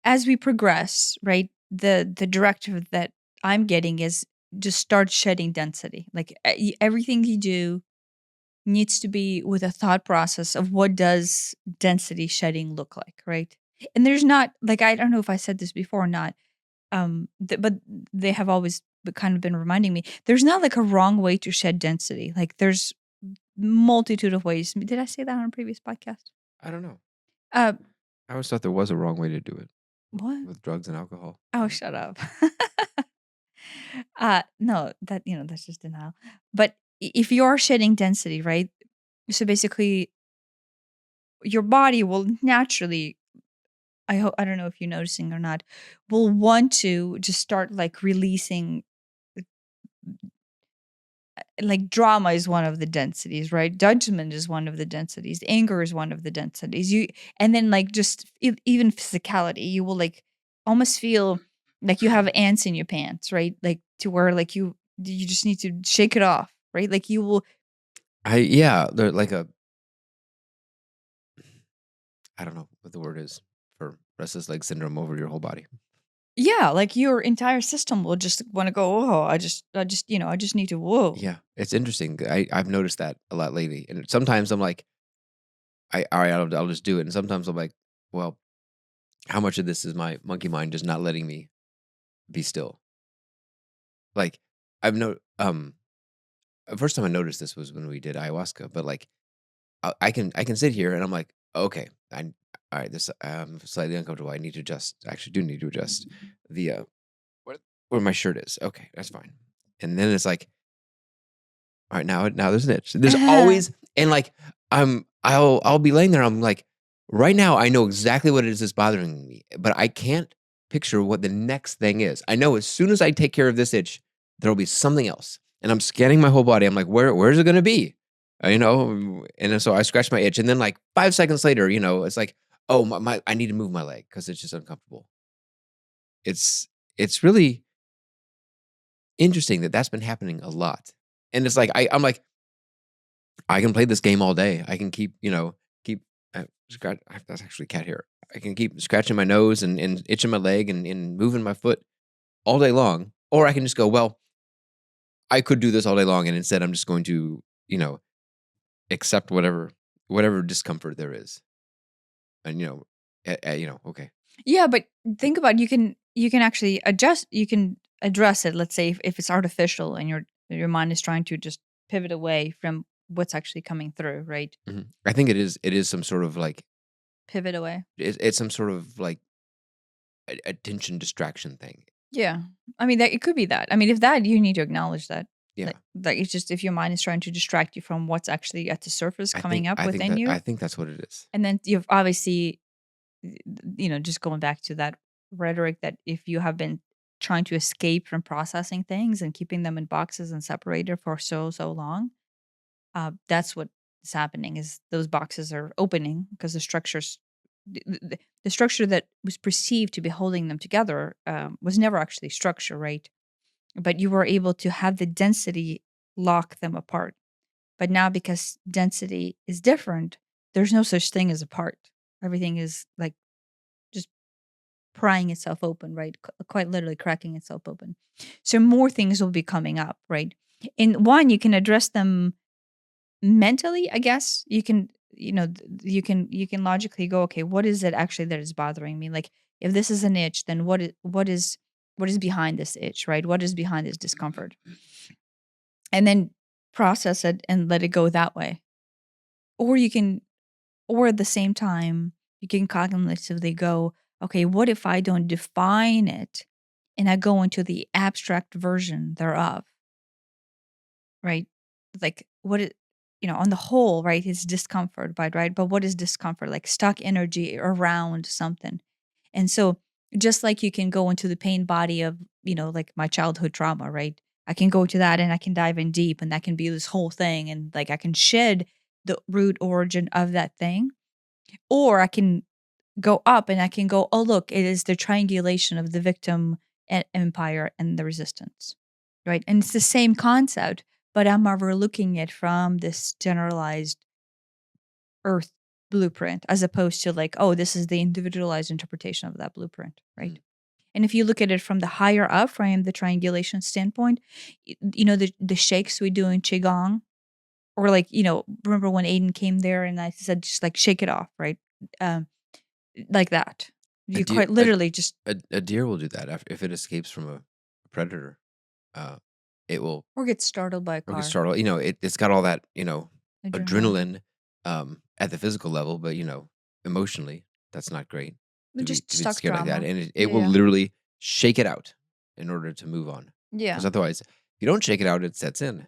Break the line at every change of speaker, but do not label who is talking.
as we progress, right, the directive that I'm getting is just start shedding density. Like everything you do needs to be with a thought process of what does density shedding look like, right? And there's not like I don't know if I said this before or not, but they have always kind of been reminding me there's not like a wrong way to shed density. Like there's multitude of ways. Did I say that on a previous podcast?
I don't know.
Uh,
I always thought there was a wrong way to do it
what?
with drugs and alcohol.
Oh, shut up. No, that that's just denial. But if you are shedding density, right? So basically, your body will naturally. I don't know if you're noticing or not. Will want to just start like releasing like drama is one of the densities, right? Judgment is one of the densities. Anger is one of the densities. You and then like just even physicality, you will like almost feel like you have ants in your pants, right? Like to where like you just need to shake it off, right? Like you will
They're like a I don't know what the word is for restless leg syndrome over your whole body.
yeah, like your entire system will just want to go, oh, I just need to whoa.
Yeah, it's interesting. I've noticed that a lot lately, and sometimes I'm like, all right, I'll just do it, and sometimes I'm like, well, how much of this is my monkey mind just not letting me be still? Like, I've no the first time I noticed this was when we did ayahuasca, but like, I can sit here and I'm like, okay, all right, this slightly uncomfortable. I need to adjust. Actually, do need to adjust the where where my shirt is. Okay, that's fine. And then it's like, all right, now there's an itch. There's always and like I'll be laying there. I'm like, right now I know exactly what it is that's bothering me, but I can't picture what the next thing is. I know as soon as I take care of this itch, there'll be something else. And I'm scanning my whole body. I'm like, where's it gonna be? And then so I scratch my itch, and then like 5 seconds later, it's like, oh I need to move my leg because it's just uncomfortable. It's really interesting that that's been happening a lot. And it's like I'm like, I can play this game all day. I can keep scratch. That's actually cat hair. I can keep scratching my nose and itching my leg and moving my foot all day long. Or I can just go, well, I could do this all day long, and instead I'm just going to, accept whatever discomfort there is, and okay,
Yeah, but think about you can actually adjust you can address it. Let's say if it's artificial and your mind is trying to just pivot away from what's actually coming through, right?
I think it is some sort of like
Pivot away.
it's some sort of like attention distraction thing.
Yeah. I mean that it could be that. I mean if that you need to acknowledge that.
Yeah,
Like it's just if your mind is trying to distract you from what's actually at the surface
I think
coming up
I think
within
that
you.
I think that's what it is.
And then you've obviously just going back to that rhetoric that if you have been trying to escape from processing things and keeping them in boxes and separated for so long, that's what is happening is those boxes are opening because the structure that was perceived to be holding them together was never actually structure, right? But you were able to have the density lock them apart. But now because density is different, there's no such thing as apart. Everything is like just prying itself open, right? Quite literally cracking itself open. So more things will be coming up, right? In one, you can address them mentally, I guess. You can, you can logically go, okay, what is it actually that is bothering me? Like if this is an itch, then what is behind this itch, right? What is behind this discomfort? And then process it and let it go that way. Or you can or at the same time, you can cognitively go, okay, what if I don't define it and I go into the abstract version thereof, right? Like on the whole, right, it's discomfort, right? But what is discomfort? Like stuck energy around something. And so just like you can go into the pain body of, like my childhood trauma, right? I can go to that and I can dive in deep and that can be this whole thing. And like I can shed the root origin of that thing. Or I can go up and I can go, oh, look, it is the triangulation of the victim and empire and the resistance, right? And it's the same concept, but I'm overlooking it from this generalized earth blueprint as opposed to like, oh, this is the individualized interpretation of that blueprint, right?
Mhm.
And if you look at it from the higher up, from the triangulation standpoint, the shakes we do in qigong, or like, remember when Aiden came there and I said, just like shake it off, right? Um, like that.
A
You
deer
quite literally just
a deer will do that if it escapes from a predator. Uh, it will
or get startled by a
or get
car,
startled. It's got all that,
adrenaline.
adrenaline, at the physical level, but, emotionally, that's not great
But just
to be
stock
scared like that,
trauma.
and it will
Yeah.
literally shake it out in order to move on. Because
Yeah.
otherwise, if you don't shake it out, it sets in.